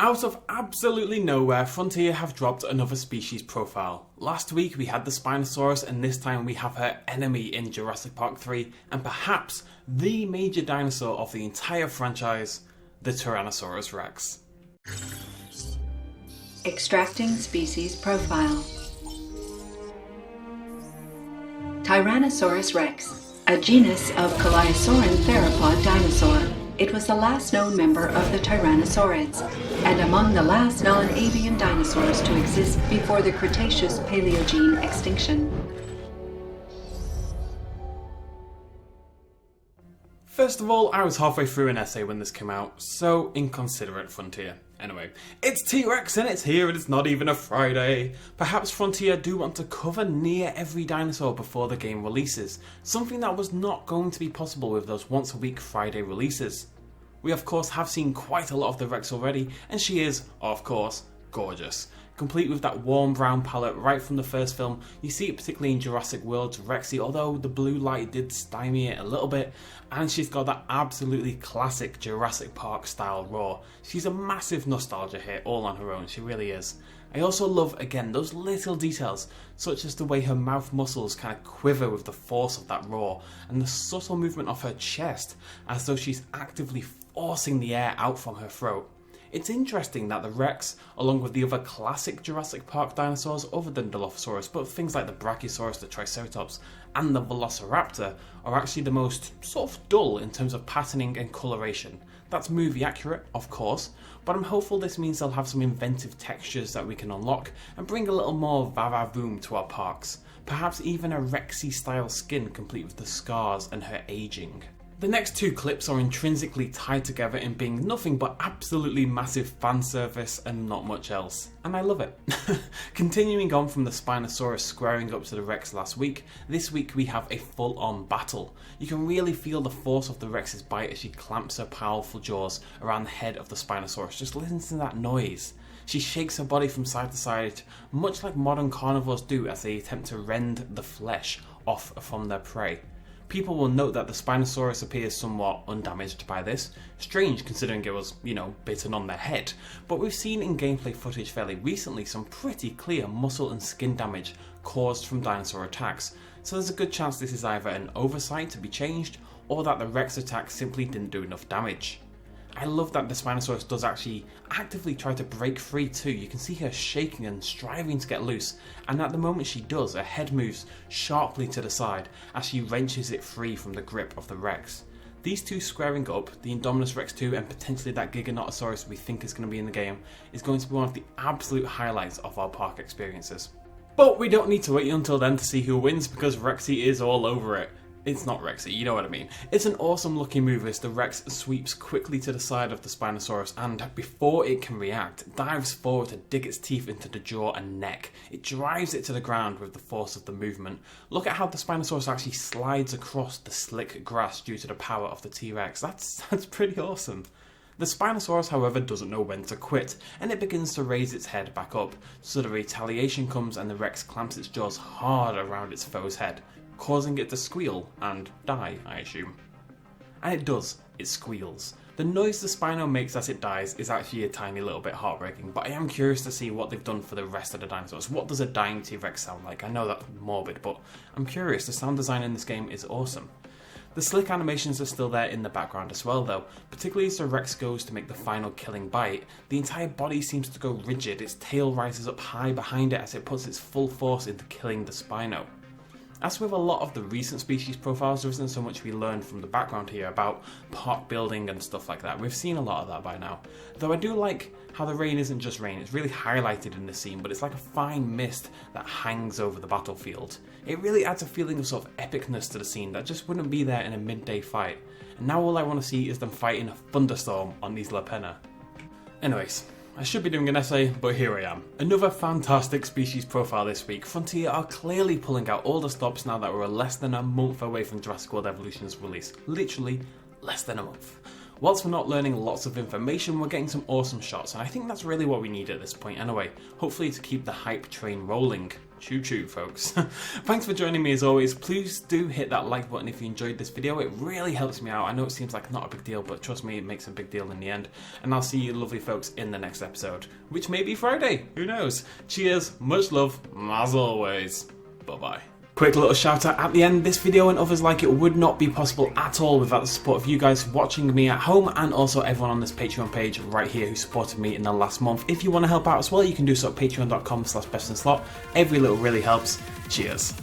Out of absolutely nowhere, Frontier have dropped another species profile. Last week we had the Spinosaurus, and this time we have her enemy in Jurassic Park 3, and perhaps the major dinosaur of the entire franchise, the Tyrannosaurus Rex. Extracting species profile. Tyrannosaurus Rex, a genus of Calaiosaurian theropod dinosaur. It was the last known member of the Tyrannosaurids, and among the last non-avian dinosaurs to exist before the Cretaceous-Paleogene extinction. First of all, I was halfway through an essay when this came out, so inconsiderate, Frontier. Anyway, it's T.rex and it's here and it's not even a Friday. Perhaps Frontier do want to cover near every dinosaur before the game releases, something that was not going to be possible with those once a week Friday releases. We of course have seen quite a lot of the Rex already, and she is, of course, gorgeous. Complete with that warm brown palette right from the first film. You see it particularly in Jurassic World Rexy, although the blue light did stymie it a little bit, and she's got that absolutely classic Jurassic Park style roar. She's a massive nostalgia hit all on her own, she really is. I also love, again, those little details, such as the way her mouth muscles kind of quiver with the force of that roar, and the subtle movement of her chest, as though she's actively forcing the air out from her throat. It's interesting that the Rex, along with the other classic Jurassic Park dinosaurs other than Dilophosaurus, but things like the Brachiosaurus, the Triceratops, and the Velociraptor, are actually the most sort of dull in terms of patterning and coloration. That's movie accurate, of course, but I'm hopeful this means they'll have some inventive textures that we can unlock and bring a little more va-va-voom to our parks. Perhaps even a Rexy style skin complete with the scars and her aging. The next two clips are intrinsically tied together in being nothing but absolutely massive fan service and not much else. And I love it. Continuing on from the Spinosaurus squaring up to the Rex last week, this week we have a full-on battle. You can really feel the force of the Rex's bite as she clamps her powerful jaws around the head of the Spinosaurus. Just listen to that noise. She shakes her body from side to side, much like modern carnivores do as they attempt to rend the flesh off from their prey. People will note that the Spinosaurus appears somewhat undamaged by this, strange considering it was, bitten on their head, but we've seen in gameplay footage fairly recently some pretty clear muscle and skin damage caused from dinosaur attacks, so there's a good chance this is either an oversight to be changed, or that the Rex attack simply didn't do enough damage. I love that the Spinosaurus does actually actively try to break free too. You can see her shaking and striving to get loose, and at the moment she does, her head moves sharply to the side as she wrenches it free from the grip of the Rex. These two squaring up, the Indominus Rex 2 and potentially that Giganotosaurus we think is going to be in the game, is going to be one of the absolute highlights of our park experiences. But we don't need to wait until then to see who wins, because Rexy is all over it. It's not Rexy, you know what I mean. It's an awesome looking move as the Rex sweeps quickly to the side of the Spinosaurus and, before it can react, dives forward to dig its teeth into the jaw and neck. It drives it to the ground with the force of the movement. Look at how the Spinosaurus actually slides across the slick grass due to the power of the T-Rex. That's pretty awesome. The Spinosaurus, however, doesn't know when to quit, and it begins to raise its head back up, so the retaliation comes and the Rex clamps its jaws hard around its foe's head, causing it to squeal and die, I assume. And it does, it squeals. The noise the Spino makes as it dies is actually a tiny little bit heartbreaking, but I am curious to see what they've done for the rest of the dinosaurs. What does a dying T-Rex sound like? I know that's morbid, but I'm curious. The sound design in this game is awesome. The slick animations are still there in the background as well though, particularly as the Rex goes to make the final killing bite. The entire body seems to go rigid, its tail rises up high behind it as it puts its full force into killing the Spino. As with a lot of the recent species profiles, there isn't so much we learn from the background here about park building and stuff like that. We've seen a lot of that by now. Though I do like how the rain isn't just rain, it's really highlighted in the scene, but it's like a fine mist that hangs over the battlefield. It really adds a feeling of sort of epicness to the scene that just wouldn't be there in a midday fight. And now all I want to see is them fighting a thunderstorm on Isla Pena. Anyways, I should be doing an essay, but here I am. Another fantastic species profile this week. Frontier are clearly pulling out all the stops now that we're less than a month away from Jurassic World Evolution's release. Literally, less than a month. Whilst we're not learning lots of information, we're getting some awesome shots, and I think that's really what we need at this point anyway, hopefully to keep the hype train rolling. Choo choo, folks. Thanks for joining me as always. Please do hit that like button if you enjoyed this video. It really helps me out. I know it seems like not a big deal, but trust me, it makes a big deal in the end. And I'll see you lovely folks in the next episode, which may be Friday. Who knows? Cheers, much love, as always. Bye-bye. Quick little shout out at the end. This video and others like it would not be possible at all without the support of you guys watching me at home, and also everyone on this Patreon page right here who supported me in the last month. If you want to help out as well, you can do so at patreon.com/bestinslot. Every little really helps. Cheers.